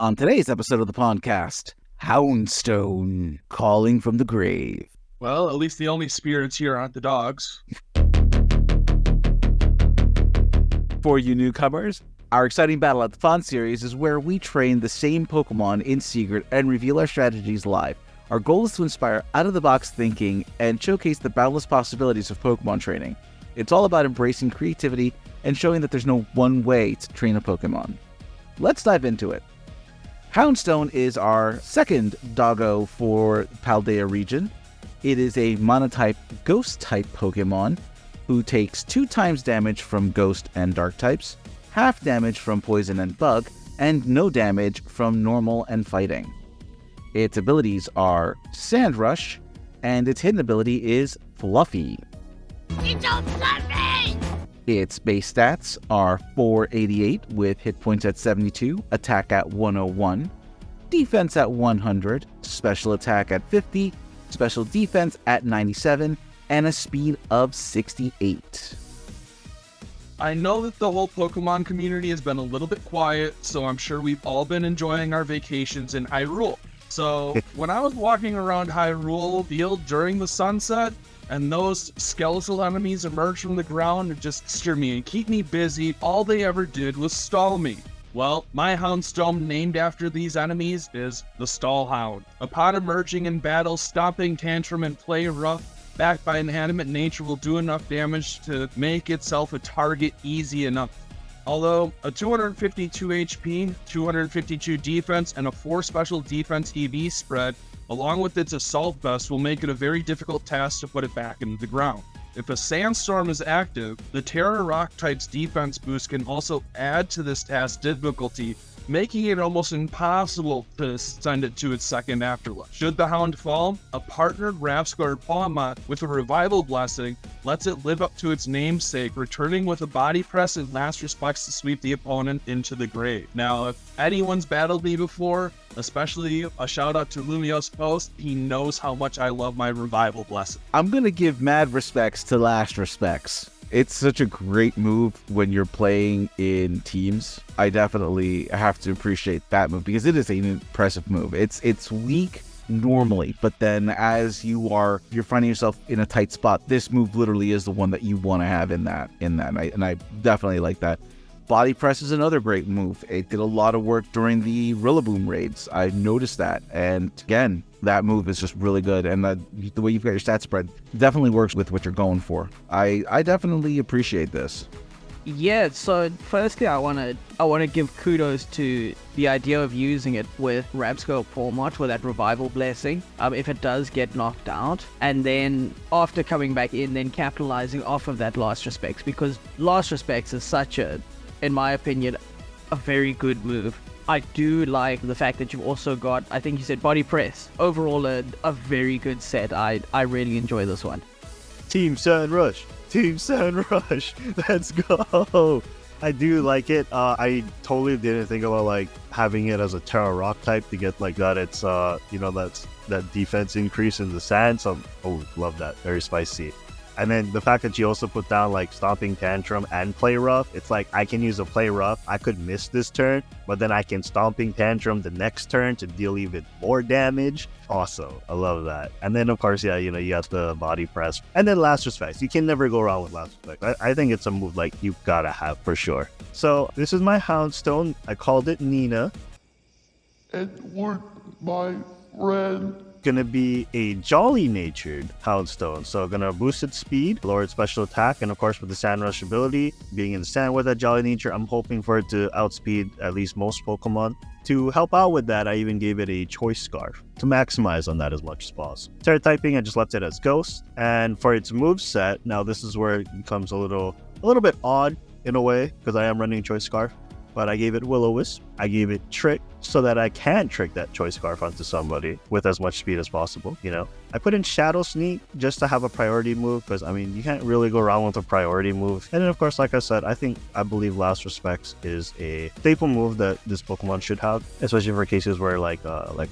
On today's episode of the Pondcast, Houndstone, calling from the grave. Well, at least the only spirits here aren't the dogs. For you newcomers, our exciting Battle at the Pond series is where we train the same Pokemon in secret and reveal our strategies live. Our goal is to inspire out-of-the-box thinking and showcase the boundless possibilities of Pokemon training. It's all about embracing creativity and showing that there's no one way to train a Pokemon. Let's dive into it. Houndstone is our second doggo for Paldea region. It is a monotype Ghost-type Pokemon who takes 2 times damage from Ghost and Dark types, half damage from Poison and Bug, and no damage from Normal and Fighting. Its abilities are Sand Rush, and its hidden ability is Fluffy. It's so fluffy! Its base stats are 488 with hit points at 72, attack at 101, defense at 100, special attack at 50, special defense at 97, and a speed of 68. I know that the whole Pokemon community has been a little bit quiet, so I'm sure we've all been enjoying our vacations in Hyrule. So when I was walking around Hyrule Field during the sunset, and those skeletal enemies emerged from the ground and just steer me and keep me busy, all they ever did was stall me. Well, my Houndstone named after these enemies is the Stall Hound. Upon emerging in battle, stomping tantrum and play rough, backed by inanimate nature, will do enough damage to make itself a target easy enough. Although a 252 HP, 252 defense, and a 4 special defense EV spread, along with its assault vest, will make it a very difficult task to put it back into the ground. If a sandstorm is active, the Terra Rock type's defense boost can also add to this task's difficulty, making it almost impossible to send it to its second afterlife. Should the Hound fall, a partnered Rapscar Pawmot with a Revival Blessing lets it live up to its namesake, returning with a body press and last respects to sweep the opponent into the grave. Now, if anyone's battled me before, especially a shout out to Lumios Post, he knows how much I love my Revival Blessing. I'm going to give mad respects to last respects. It's such a great move when you're playing in teams. I definitely have to appreciate that move because it is an impressive move. It's weak normally, but then as you're finding yourself in a tight spot, this move literally is the one that you want to have in that. And I definitely like that. Body press is another great move. It did a lot of work during the Rillaboom raids. I noticed that. And again, that move is just really good. And the way you've got your stat spread definitely works with what you're going for. I definitely appreciate this. Yeah, so firstly I wanna give kudos to the idea of using it with Rapscar Pawmot with that Revival Blessing, if it does get knocked out, and then after coming back in, then capitalizing off of that Last Respects, because Last Respects is such in my opinion, a very good move. I do like the fact that you've also got, I think you said Body Press. Overall, a very good set. I really enjoy this one. Team Sand Rush. Team Sand Rush. Let's go. I do like it. I totally didn't think about like having it as a Terra Rock type to get like that. It's that defense increase in the sand. So love that. Very spicy. And then the fact that you also put down like Stomping Tantrum and Play Rough, it's like I can use a Play Rough. I could miss this turn, but then I can Stomping Tantrum the next turn to deal even more damage. Awesome. I love that. And then of course, yeah, you got the Body Press. And then Last Respect. You can never go wrong with Last Respect. I think it's a move like you've got to have for sure. So this is my Houndstone. I called it Nina. Edward, my friend. Gonna be a jolly-natured Houndstone, so gonna boost its speed, lower its special attack, and of course with the Sand Rush ability, being in the sand with that jolly nature, I'm hoping for it to outspeed at least most Pokemon. To help out with that, I even gave it a Choice Scarf to maximize on that as much as possible. Terra typing, I just left it as Ghost, and for its moveset, now this is where it becomes a little bit odd in a way, because I am running Choice Scarf. But I gave it Will-O-Wisp, I gave it Trick, so that I can trick that Choice Scarf onto somebody with as much speed as possible, I put in Shadow Sneak just to have a priority move, because, you can't really go wrong with a priority move. And then, of course, like I said, I believe Last Respects is a staple move that this Pokemon should have, especially for cases where, like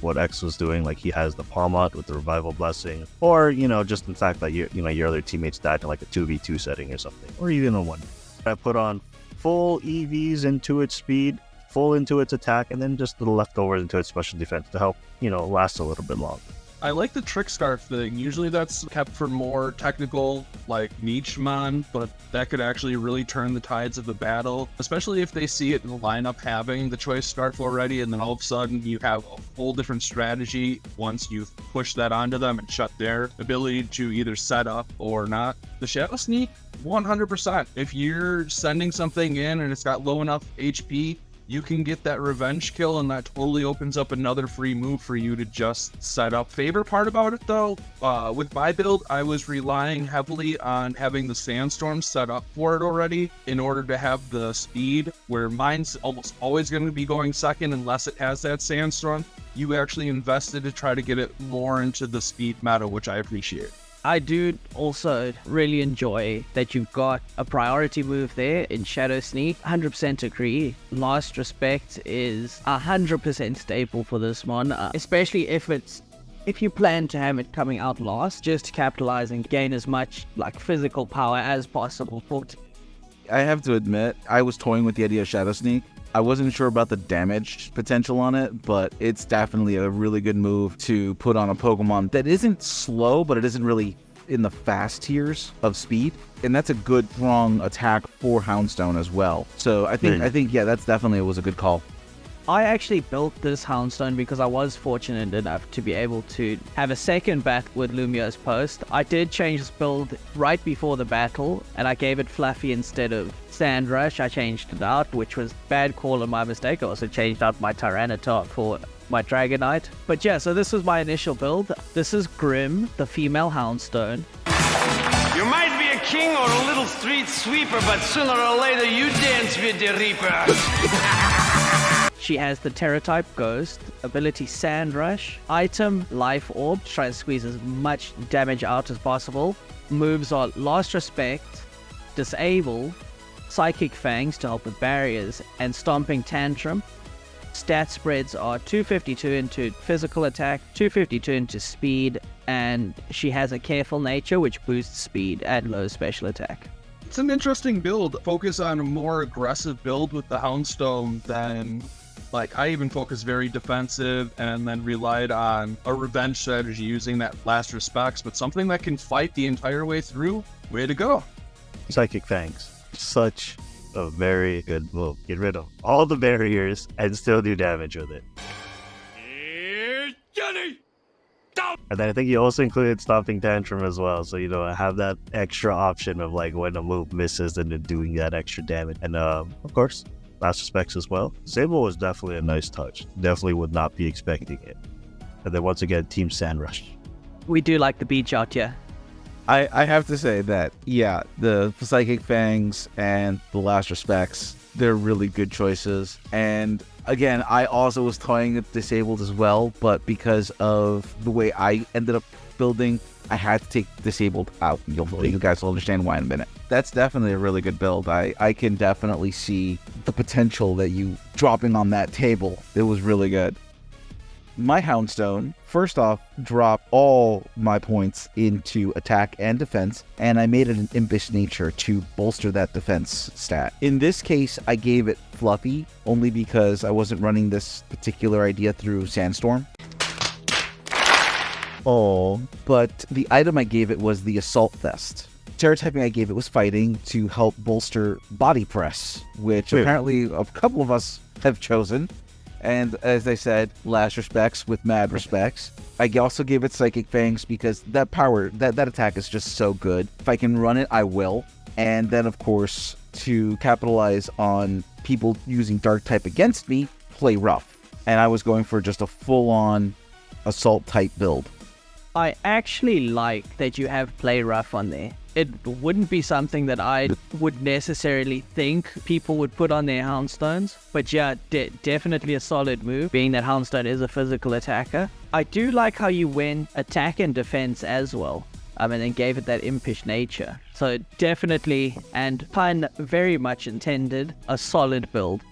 what X was doing, like he has the Pawmot with the Revival Blessing, or, just the fact that, your other teammates died in, like, a 2v2 setting or something, or even a 1. I put on full EVs into its speed, full into its attack, and then just the leftovers into its special defense to help, last a little bit longer. I like the Trick Scarf thing. Usually that's kept for more technical, like niche mon, but that could actually really turn the tides of the battle, especially if they see it in the lineup having the Choice Scarf already, and then all of a sudden you have a whole different strategy once you've pushed that onto them and shut their ability to either set up or not. The Shadow Sneak, 100%. If you're sending something in and it's got low enough HP, you can get that revenge kill, and that totally opens up another free move for you to just set up. Favorite part about it though, with my build, I was relying heavily on having the Sandstorm set up for it already in order to have the speed, where mine's almost always going to be going second unless it has that Sandstorm. You actually invested to try to get it more into the speed meta, which I appreciate. I do also really enjoy that you've got a priority move there in Shadow Sneak. 100% agree. Last Respect is 100% staple for this mon, especially if you plan to have it coming out last, just to capitalize and gain as much physical power as possible. I have to admit, I was toying with the idea of Shadow Sneak. I wasn't sure about the damage potential on it, but it's definitely a really good move to put on a Pokemon that isn't slow, but it isn't really in the fast tiers of speed. And that's a good strong attack for Houndstone as well. So I think, yeah, that's definitely was a good call. I actually built this Houndstone because I was fortunate enough to be able to have a second battle with Lumio's Post. I did change this build right before the battle, and I gave it Fluffy instead of Sand Rush. I changed it out, which was bad call and my mistake. I also changed out my Tyranitar for my Dragonite. But yeah, so this was my initial build. This is Grim, the female Houndstone. You might be a king or a little street sweeper, but sooner or later you dance with the Reaper. She has the Terra-type Ghost, ability Sand Rush, item Life Orb, try to squeeze as much damage out as possible. Moves are Last Respect, Disable, Psychic Fangs to help with barriers, and Stomping Tantrum. Stat spreads are 252 into physical attack, 252 into speed, and she has a Careful Nature which boosts speed and low special attack. It's an interesting build. Focus on a more aggressive build with the Houndstone than... I even focused very defensive and then relied on a revenge strategy using that Last Respects, but something that can fight the entire way through, way to go. Psychic Fangs. Such a very good move. Get rid of all the barriers and still do damage with it. And then I think you also included Stomping Tantrum as well, so I have that extra option of when a move misses and then doing that extra damage. And of course, Last Respects as well. Sable was definitely a nice touch. Definitely would not be expecting it. And then once again, Team Sand Rush. We do like the beach out here. I have to say that, yeah, the Psychic Fangs and the Last Respects, they're really good choices. And again, I also was toying with Disabled as well, but because of the way I ended up building, I had to take Disabled out. You guys will understand why in a minute. That's definitely a really good build. I can definitely see the potential that you dropping on that table. It was really good. My Houndstone, first off, dropped all my points into attack and defense, and I made it an Impish Nature to bolster that defense stat. In this case, I gave it Fluffy, only because I wasn't running this particular idea through Sandstorm. Oh, but the item I gave it was the Assault Vest. Terra typing I gave it was Fighting to help bolster Body Press, which apparently a couple of us have chosen. And as I said, Last Respects with mad respects. I also gave it Psychic Fangs because that power, that attack is just so good. If I can run it, I will. And then, of course, to capitalize on people using Dark type against me, play rough. And I was going for just a full-on Assault type build. I actually like that you have Play Rough on there. It wouldn't be something that I would necessarily think people would put on their Houndstones. But yeah, definitely a solid move, being that Houndstone is a physical attacker. I do like how you went attack and defense as well. And then gave it that Impish Nature. So definitely, and pun very much intended, a solid build.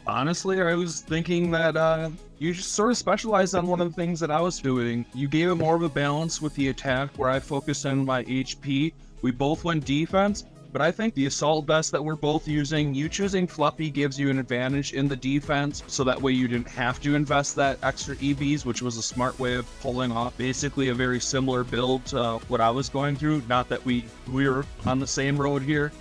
Honestly, I was thinking that you just sort of specialized on one of the things that I was doing. You gave it more of a balance with the attack, where I focused on my HP. We both went defense, But I think the assault vest that we're both using, you choosing Fluffy gives you an advantage in the defense, so that way you didn't have to invest that extra EVs, which was a smart way of pulling off basically a very similar build to what I was going through. Not that we were on the same road here.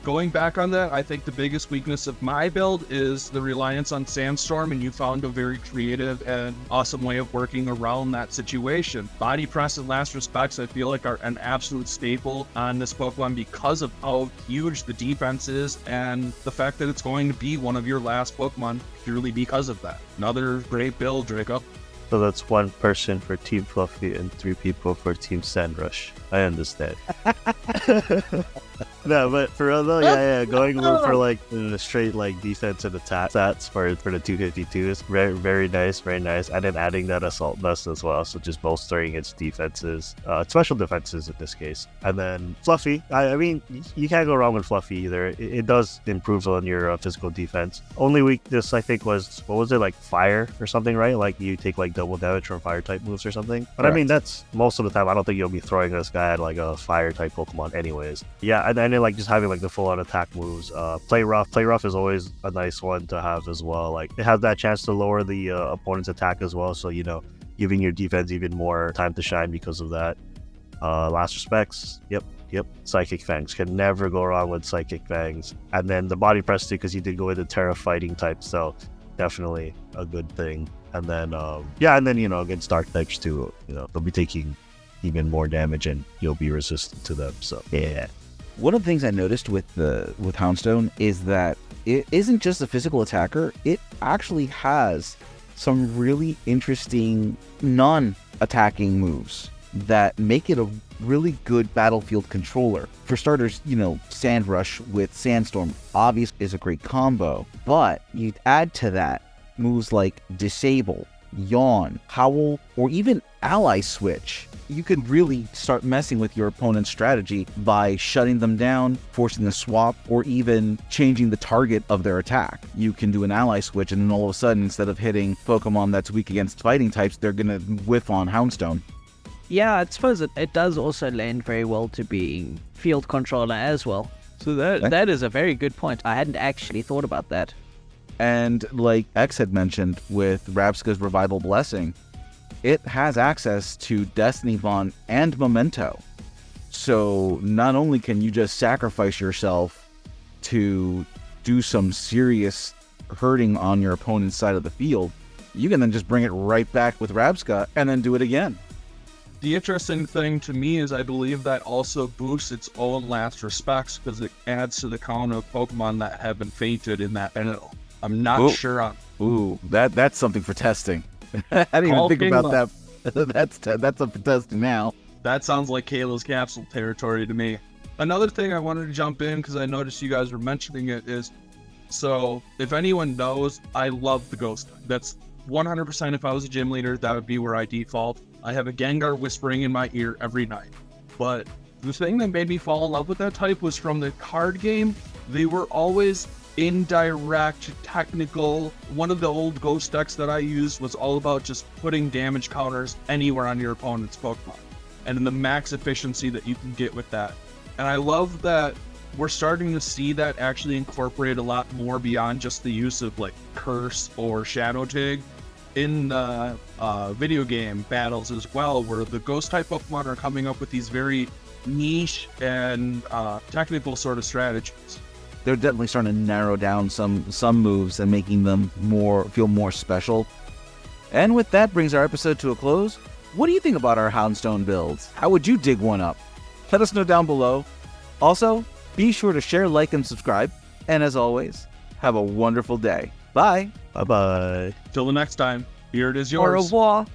Going back on that, I think the biggest weakness of my build is the reliance on Sandstorm, and you found a very creative and awesome way of working around that situation. Body press and last respects, I feel like, are an absolute staple on this Pokemon because of how huge the defense is and the fact that it's going to be one of your last Pokemon purely because of that. Another great build, Draco. So that's 1 person for Team Fluffy and 3 people for Team Sandrush. I understand. No, but for real though, yeah, going for like the straight like defense and attack stats for the 252 is very, very nice, very nice. And then adding that assault vest as well, so just bolstering its defenses, special defenses in this case. And then Fluffy, I mean, you can't go wrong with Fluffy either. It does improve on your physical defense. Only weakness I think was, what was it, like fire or something, right? Like you take like double damage from fire type moves or something. But Correct. I mean, that's most of the time. I don't think you'll be throwing this guy at like a fire type Pokemon anyways. Yeah, and then like just having like the full on attack moves. Play rough is always a nice one to have as well. Like it has that chance to lower the opponent's attack as well, so you know, giving your defense even more time to shine because of that. Last respects, yep, Psychic Fangs, can never go wrong with Psychic Fangs. And then the body press too, because you did go into Terra fighting type, so definitely a good thing. And then you know, against dark types too, you know, they'll be taking even more damage and you'll be resistant to them, so yeah. One of the things I noticed with Houndstone is that it isn't just a physical attacker, it actually has some really interesting non-attacking moves that make it a really good battlefield controller. For starters, you know, Sand Rush with Sandstorm obviously is a great combo, but you add to that moves like Disable, Yawn, Howl, or even Ally Switch. You could really start messing with your opponent's strategy by shutting them down, forcing a swap, or even changing the target of their attack. You can do an ally switch, and then all of a sudden, instead of hitting Pokemon that's weak against fighting types, they're gonna whiff on Houndstone. Yeah, I suppose it does also lend very well to being field controller as well. So that is a very good point. I hadn't actually thought about that. And like X had mentioned with Rabska's Revival Blessing, it has access to Destiny Bond and Memento. So not only can you just sacrifice yourself to do some serious hurting on your opponent's side of the field, you can then just bring it right back with Rabska and then do it again. The interesting thing to me is I believe that also boosts its own last respects because it adds to the count of Pokemon that have been fainted in that battle. I'm not sure on. Ooh, that's something for testing. I didn't even think about that. That's up for testing now. That sounds like Kayla's capsule territory to me. Another thing I wanted to jump in because I noticed you guys were mentioning it is, so if anyone knows, I love the Ghost. That's 100%. If I was a gym leader, that would be where I default. I have a Gengar whispering in my ear every night. But the thing that made me fall in love with that type was from the card game. They were always indirect, technical. One of the old Ghost decks that I used was all about just putting damage counters anywhere on your opponent's Pokemon, and in the max efficiency that you can get with that. And I love that we're starting to see that actually incorporate a lot more beyond just the use of like Curse or Shadow Dig in video game battles as well, where the Ghost-type Pokemon are coming up with these very niche and technical sort of strategies. They're definitely starting to narrow down some moves and making them feel more special. And with that brings our episode to a close. What do you think about our Houndstone builds? How would you dig one up? Let us know down below. Also, be sure to share, like, and subscribe. And as always, have a wonderful day. Bye. Bye-bye. Till the next time, here it is Au yours. revoir.